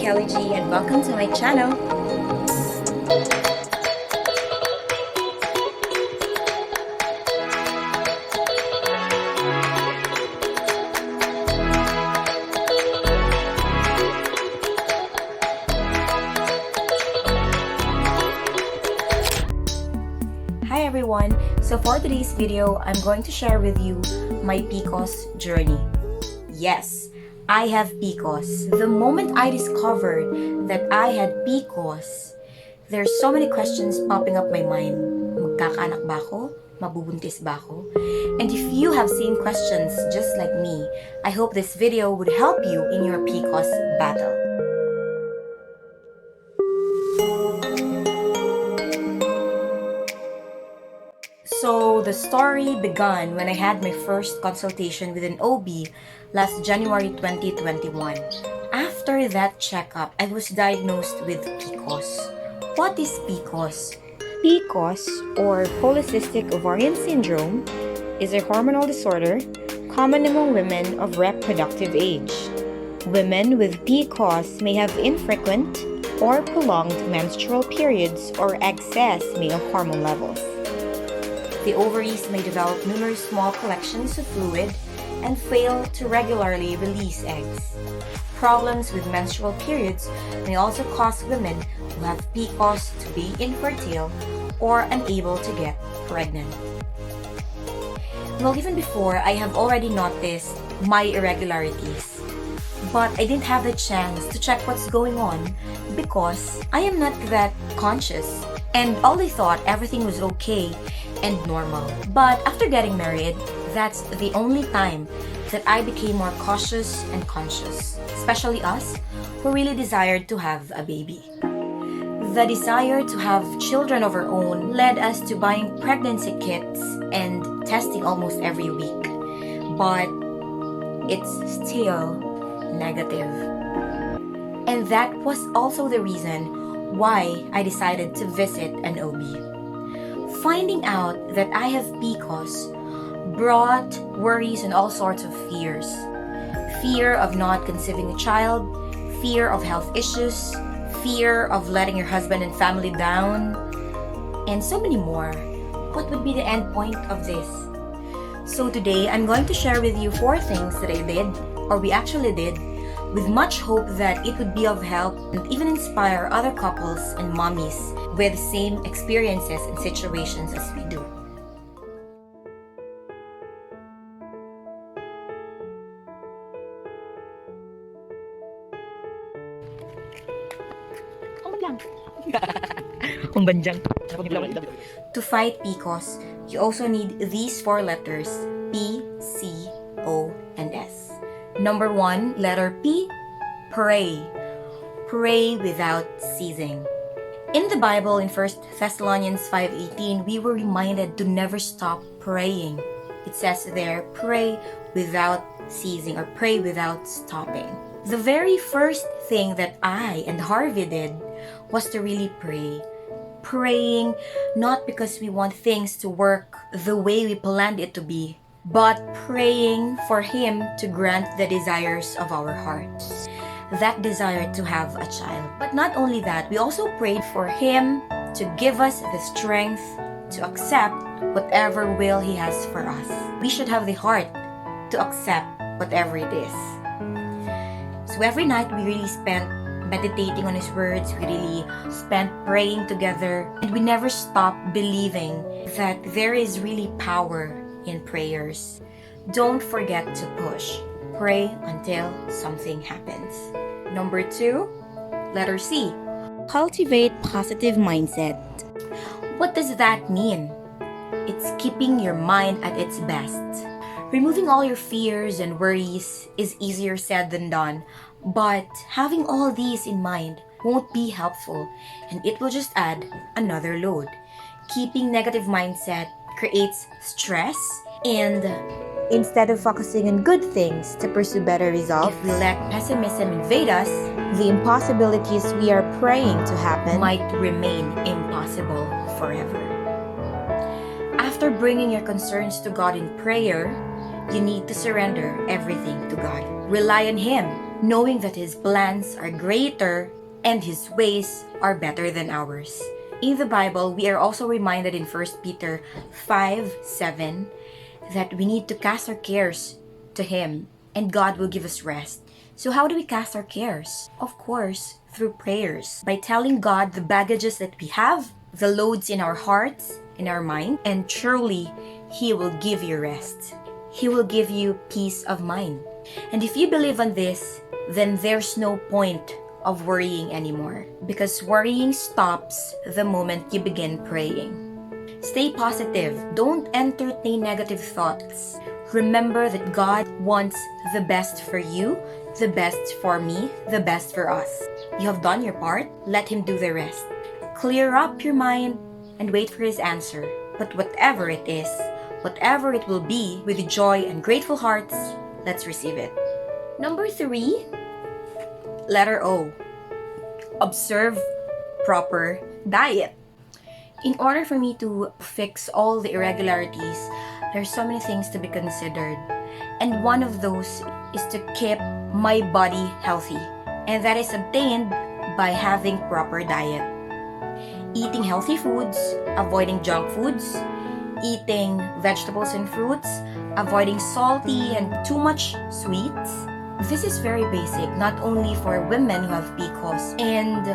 Kelly G and welcome to my channel. Hi everyone! So for today's video, I'm going to share with you my Pcos journey. Yes, I have Pcos. The moment I discovered that I had Pcos, there's so many questions popping up my mind. Magkakaanak ba ako? Mabubuntis ba ako? And if you have same questions just like me, I hope this video would help you in your Pcos battle. So, the story began when I had my first consultation with an OB last January 2021. After that checkup, I was diagnosed with Pcos. What is Pcos? Pcos, or polycystic ovarian syndrome, is a hormonal disorder common among women of reproductive age. Women with Pcos may have infrequent or prolonged menstrual periods or excess male hormone levels. The ovaries may develop numerous small collections of fluid and fail to regularly release eggs. Problems with menstrual periods may also cause women who have Pcos to be infertile or unable to get pregnant. Well, even before, I have already noticed my irregularities, but I didn't have the chance to check what's going on because I am not that conscious, and all I thought everything was okay and normal. But after getting married, that's the only time that I became more cautious and conscious, especially us who really desired to have a baby. The desire to have children of our own led us to buying pregnancy kits and testing almost every week. But it's still negative. And that was also the reason why I decided to visit an OB. Finding out that I have Pcos brought worries and all sorts of fears. Fear of not conceiving a child, fear of health issues, fear of letting your husband and family down, and so many more. What would be the end point of this? So today, I'm going to share with you 4 things that I did, or we actually did, with much hope that it would be of help and even inspire other couples and mommies with the same experiences and situations as we do. To fight Pcos, you also need these 4 letters, P, C, O, and S. Number 1, letter P, pray. Pray without ceasing. In the Bible, in 1 Thessalonians 5:18, we were reminded to never stop praying. It says there, pray without ceasing, or pray without stopping. The very first thing that I and Harvey did was to really pray. Praying not because we want things to work the way we planned it to be, but praying for Him to grant the desires of our hearts. That desire to have a child. But not only that, we also prayed for Him to give us the strength to accept whatever will He has for us. We should have the heart to accept whatever it is. So every night we really spent meditating on His words, we really spent praying together, and we never stopped believing that there is really power in prayers. Don't forget to push. Pray until something happens. Number 2, letter C. Cultivate positive mindset. What does that mean? It's keeping your mind at its best. Removing all your fears and worries is easier said than done, but having all these in mind won't be helpful, and it will just add another load. Keeping negative mindset creates stress, and instead of focusing on good things to pursue better results, if we let pessimism invade us, the impossibilities we are praying to happen might remain impossible forever. After bringing your concerns to God in prayer, you need to surrender everything to God. Rely on Him knowing that His plans are greater and His ways are better than ours. In the Bible, we are also reminded in 1 Peter 5:7 that we need to cast our cares to Him and God will give us rest. So how do we cast our cares? Of course, through prayers. By telling God the baggages that we have, the loads in our hearts, in our mind, and truly, He will give you rest. He will give you peace of mind. And if you believe on this, then there's no point of worrying anymore, because worrying stops the moment you begin praying. Stay positive. Don't entertain negative thoughts. Remember that God wants the best for you, the best for me, the best for us. You have done your part. Let Him do the rest. Clear up your mind and wait for His answer. But whatever it is, whatever it will be, with joy and grateful hearts, let's receive it. Number 3, letter O. Observe proper diet. In order for me to fix all the irregularities, there's so many things to be considered. And one of those is to keep my body healthy. And that is obtained by having proper diet. Eating healthy foods, avoiding junk foods, eating vegetables and fruits, avoiding salty and too much sweets. This is very basic, not only for women who have Pcos. And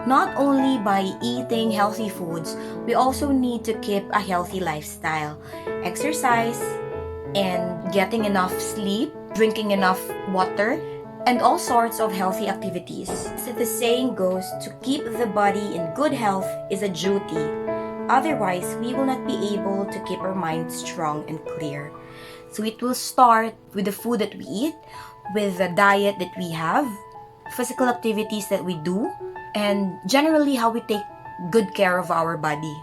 not only by eating healthy foods, we also need to keep a healthy lifestyle. Exercise and getting enough sleep, drinking enough water, and all sorts of healthy activities. So the saying goes, to keep the body in good health is a duty. Otherwise, we will not be able to keep our mind strong and clear. So it will start with the food that we eat, with the diet that we have, physical activities that we do, and generally how we take good care of our body.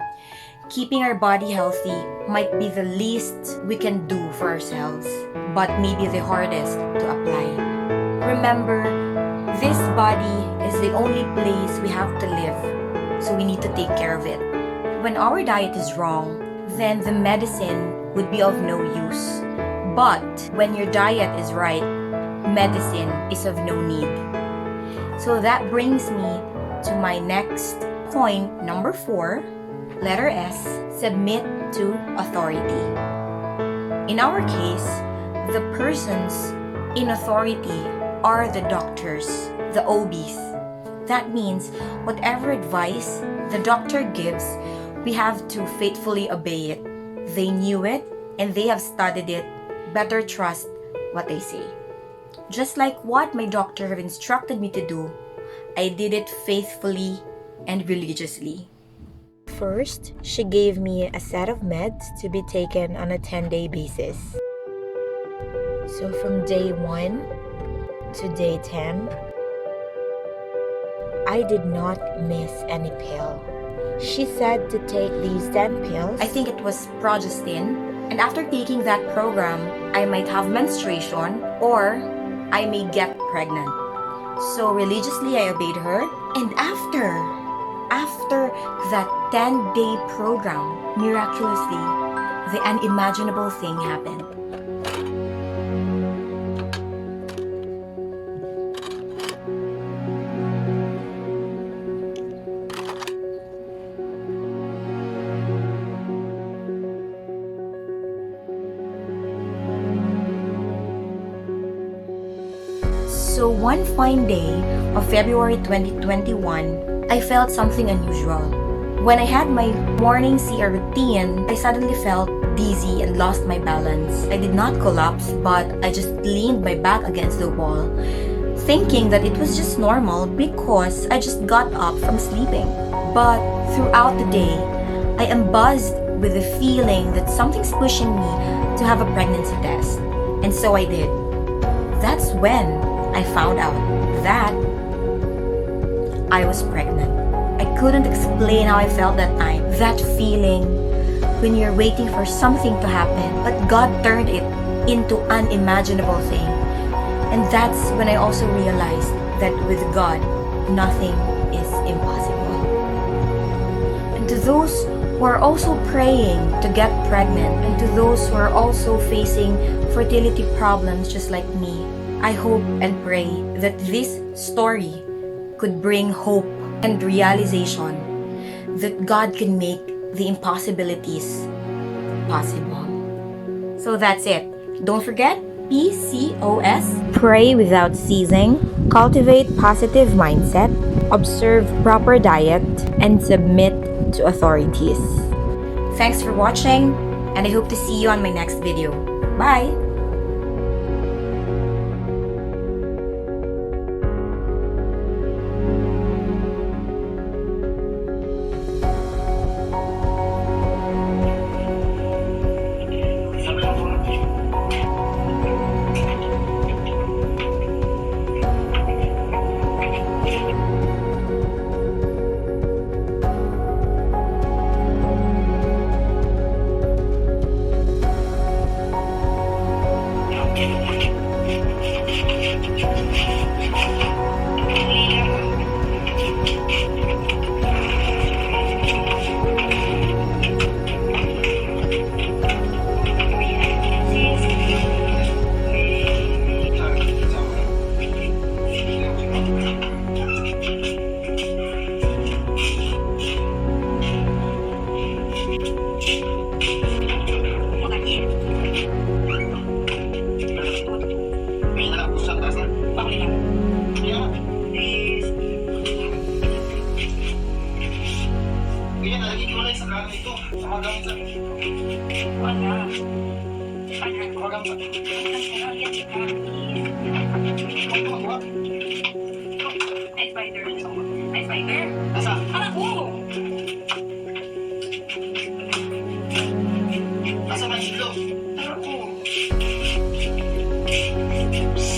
Keeping our body healthy might be the least we can do for ourselves, but maybe the hardest to apply. Remember, this body is the only place we have to live, so we need to take care of it. When our diet is wrong, then the medicine would be of no use. But when your diet is right, medicine is of no need. So that brings me to my next point, number 4, letter S, submit to authority. In our case, the persons in authority are the doctors, the OBs. That means whatever advice the doctor gives, we have to faithfully obey it. They knew it and they have studied it. Better trust what they say. Just like what my doctor have instructed me to do, I did it faithfully and religiously. First, she gave me a set of meds to be taken on a 10-day basis. So from day 1 to day 10, I did not miss any pill. She said to take these 10 pills. I think it was progestin. And after taking that program, I might have menstruation or I may get pregnant. So religiously, I obeyed her. And after that 10-day program, miraculously, the unimaginable thing happened. So one fine day of February 2021, I felt something unusual. When I had my morning CR routine, I suddenly felt dizzy and lost my balance. I did not collapse, but I just leaned my back against the wall, thinking that it was just normal because I just got up from sleeping. But throughout the day, I am buzzed with the feeling that something's pushing me to have a pregnancy test. And so I did. That's when I found out that I was pregnant. I couldn't explain how I felt that time. That feeling when you're waiting for something to happen, but God turned it into an unimaginable thing. And that's when I also realized that with God, nothing is impossible. And to those who are also praying to get pregnant, and to those who are also facing fertility problems just like me, I hope and pray that this story could bring hope and realization that God can make the impossibilities possible. So that's it. Don't forget, PCOS. Pray without ceasing, cultivate positive mindset, observe proper diet, and submit to authorities. Thanks for watching, and I hope to see you on my next video. Bye!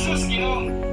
Sus, Ginoo!